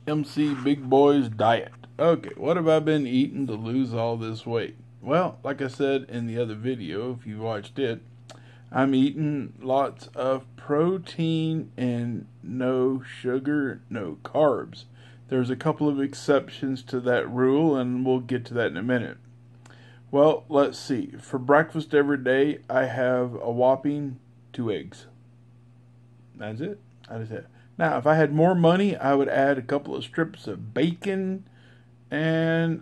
MC Big Boy's diet. Okay, what have I been eating to lose all this weight? Well, like I said in the other video, if you watched it, I'm eating lots of protein and no sugar, no carbs. There's a couple of exceptions to that rule, and we'll get to that in a minute. Well, let's see. For breakfast every day, I have a whopping 2 eggs. That's it. Now, if I had more money, I would add a couple of strips of bacon, and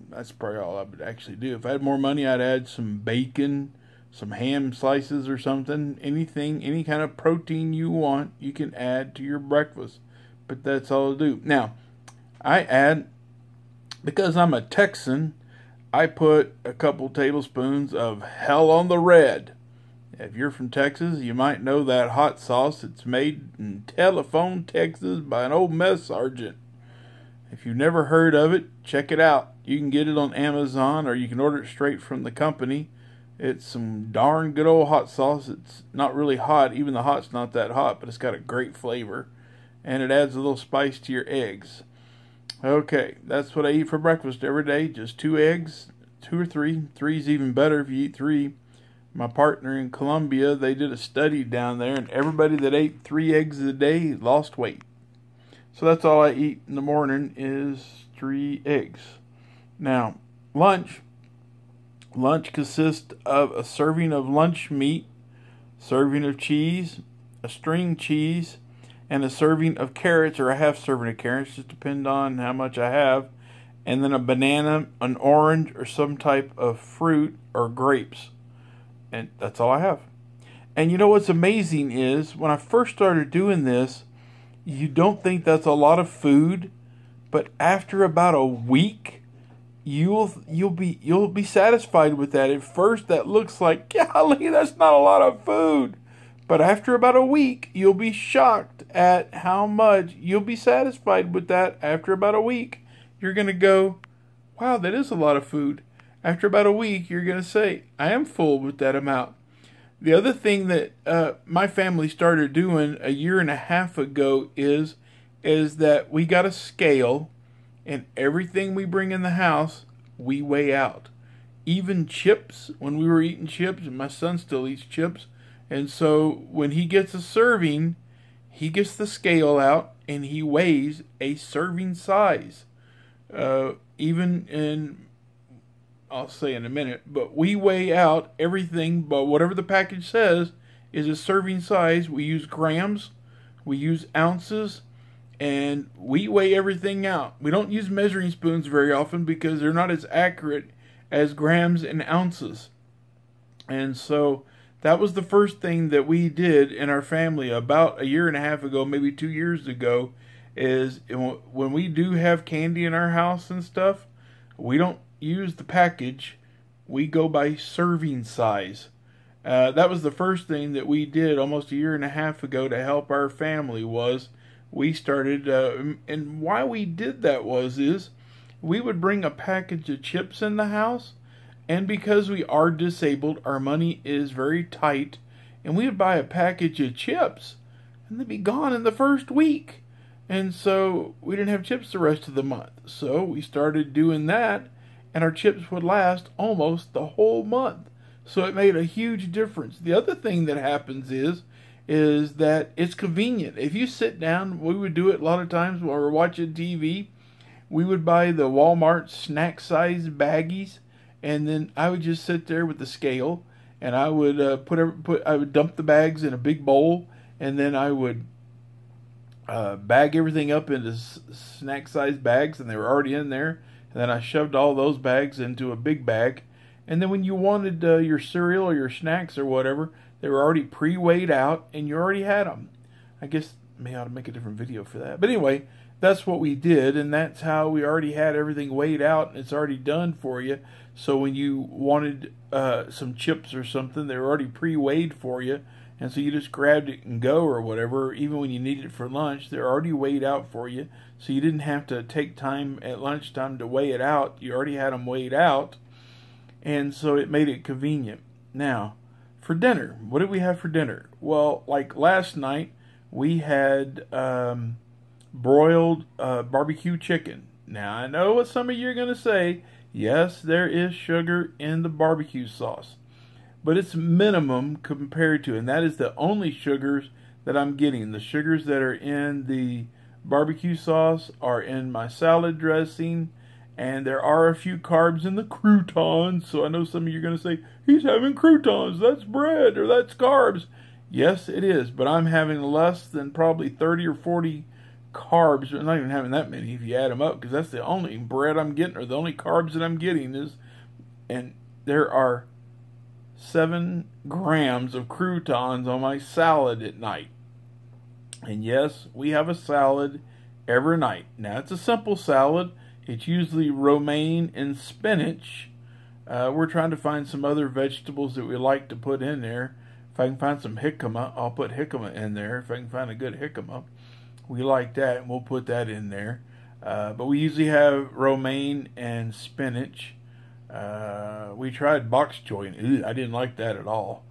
that's probably all I would actually do. If I had more money, I'd add some bacon, some ham slices or something. Anything, any kind of protein you want, you can add to your breakfast. But that's all I'll do. Now, I add, because I'm a Texan, I put a couple tablespoons of Hell on the Red. If you're from Texas, you might know that hot sauce. It's made in Telephone, Texas by an old mess sergeant. If you've never heard of it, check it out. You can get it on Amazon, or you can order it straight from the company. It's some darn good old hot sauce. It's not really hot. Even the hot's not that hot, but it's got a great flavor. And it adds a little spice to your eggs. Okay, that's what I eat for breakfast every day. Just 2 eggs, 2 or 3. 3's even better if you eat 3. My partner in Colombia, they did a study down there, and everybody that ate 3 eggs a day lost weight. So that's all I eat in the morning is 3 eggs. Now, lunch consists of a serving of lunch meat, serving of cheese, a string cheese, and a serving of carrots, or a half serving of carrots, just depend on how much I have, and then a banana, an orange, or some type of fruit or grapes. And that's all I have. And you know what's amazing is, when I first started doing this, you don't think that's a lot of food, but after about a week, you'll be satisfied with that. At first, that looks like, golly, that's not a lot of food. But after about a week, you'll be shocked at how much you'll be satisfied with that. After about a week, you're going to go, wow, that is a lot of food. After about a week, you're going to say, I am full with that amount. The other thing that my family started doing a year and a half ago is that we got a scale, and everything we bring in the house, we weigh out. Even chips, when we were eating chips, and my son still eats chips, and so when he gets a serving, he gets the scale out, and he weighs a serving size. Even in, I'll say in a minute, but we weigh out everything, but whatever the package says is a serving size. We use grams, we use ounces, and we weigh everything out. We don't use measuring spoons very often because they're not as accurate as grams and ounces. And so that was the first thing that we did in our family about a year and a half ago, maybe 2 years ago, is when we do have candy in our house and stuff, we don't use the package. We go by serving size. That was the first thing that we did almost a year and a half ago to help our family. Was we started, and why we did that is we would bring a package of chips in the house, and because we are disabled, our money is very tight, and we would buy a package of chips, and they'd be gone in the first week. And so we didn't have chips the rest of the month. So we started doing that, and our chips would last almost the whole month. So it made a huge difference. The other thing that happens is that it's convenient. If you sit down, we would do it a lot of times while we're watching TV. We would buy the Walmart snack size baggies, and then I would just sit there with the scale, and I would I would dump the bags in a big bowl, and then I would bag everything up into snack size bags, and they were already in there. And then I shoved all those bags into a big bag. And then when you wanted your cereal or your snacks or whatever, they were already pre-weighed out, and you already had them. I guess I may ought to make a different video for that. But anyway, that's what we did, and that's how we already had everything weighed out, and it's already done for you. So when you wanted some chips or something, they were already pre-weighed for you. And so you just grabbed it and go or whatever. Even when you needed it for lunch, they're already weighed out for you. So you didn't have to take time at lunchtime to weigh it out. You already had them weighed out. And so it made it convenient. Now, for dinner, what did we have for dinner? Well, like last night, we had broiled barbecue chicken. Now, I know what some of you are going to say. Yes, there is sugar in the barbecue sauce, but it's minimum compared to, and that is the only sugars that I'm getting. The sugars that are in the barbecue sauce are in my salad dressing, and there are a few carbs in the croutons. So I know some of you are going to say, he's having croutons, that's bread, or that's carbs. Yes, it is, but I'm having less than probably 30 or 40 carbs. I'm not even having that many if you add them up, because that's the only bread I'm getting, or the only carbs that I'm getting is, and there are 7 grams of croutons on my salad at night. And yes, we have a salad every night. Now, it's a simple salad. It's usually romaine and spinach. We're trying to find some other vegetables that we like to put in there. If I can find some jicama, I'll put jicama in there. If I can find a good jicama, we like that, and we'll put that in there. But we usually have romaine and spinach. We tried bok choy, and I didn't like that at all.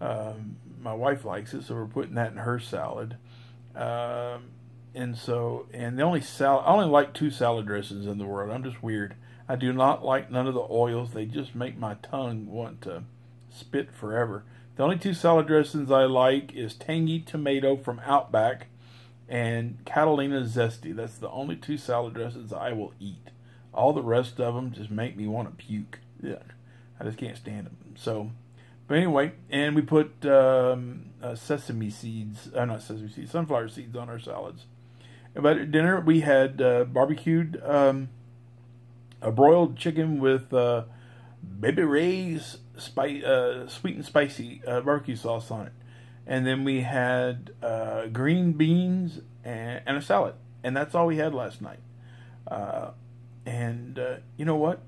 My wife likes it, so we're putting that in her salad. And the only salad, I only like 2 salad dressings in the world. I'm just weird. I do not like none of the oils. They just make my tongue want to spit forever. The only 2 salad dressings I like is tangy tomato from Outback and Catalina Zesty. That's the only 2 salad dressings I will eat. All the rest of them just make me want to puke. Yeah, I just can't stand them. So, but anyway, and we put sesame seeds, not sesame seeds, sunflower seeds on our salads. But at dinner we had barbecued a broiled chicken with Baby Ray's sweet and spicy barbecue sauce on it. And then we had green beans and a salad. And that's all we had last night. You know what?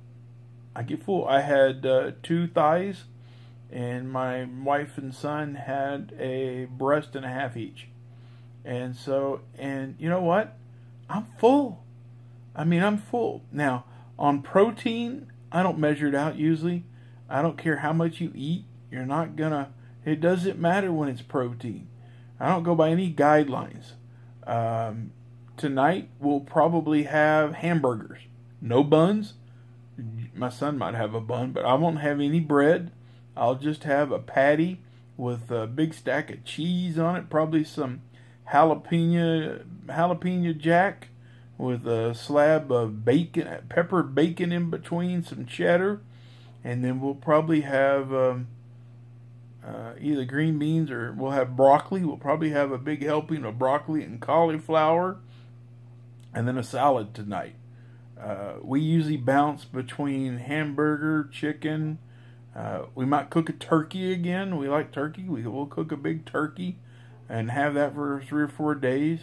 I get full. I had 2 thighs, and my wife and son had a breast and a half each. And you know what? I'm full. I mean, I'm full. Now, on protein, I don't measure it out usually. I don't care how much you eat. You're not gonna, it doesn't matter when it's protein. I don't go by any guidelines. Tonight, we'll probably have hamburgers. No buns. My son might have a bun, but I won't have any bread. I'll just have a patty with a big stack of cheese on it. Probably some jalapeno jack with a slab of bacon, peppered bacon in between, some cheddar. And then we'll probably have either green beans, or we'll have broccoli. We'll probably have a big helping of broccoli and cauliflower. And then a salad tonight. We usually bounce between hamburger, chicken. We might cook a turkey again. We like turkey. We'll cook a big turkey and have that for 3 or 4 days.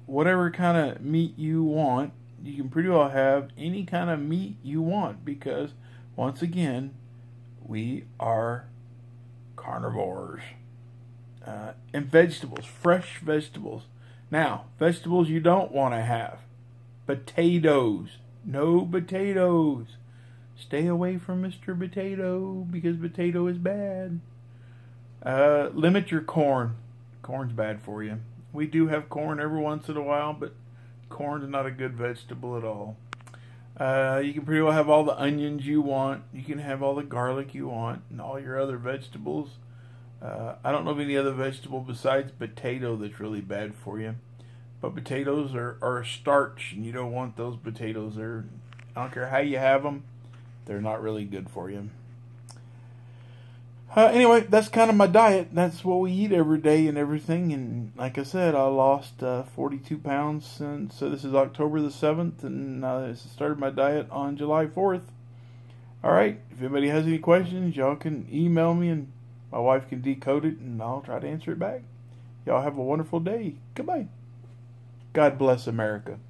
Whatever kind of meat you want, you can pretty well have any kind of meat you want, because once again, we are carnivores. And vegetables, fresh vegetables. Now, vegetables you don't want to have. Potatoes. No potatoes. Stay away from Mr. Potato, because potato is bad. Limit your corn. Corn's bad for you. We do have corn every once in a while, but corn is not a good vegetable at all. You can pretty well have all the onions you want. You can have all the garlic you want, and all your other vegetables. I don't know of any other vegetable besides potato that's really bad for you. But potatoes are starch, and you don't want those potatoes. I don't care how you have them, they're not really good for you. Anyway, that's kind of my diet. That's what we eat every day and everything. And like I said, I lost 42 pounds since, so this is October the 7th, and I started my diet on July 4th. Alright, if anybody has any questions, y'all can email me, and my wife can decode it, and I'll try to answer it back. Y'all have a wonderful day. Goodbye. God bless America.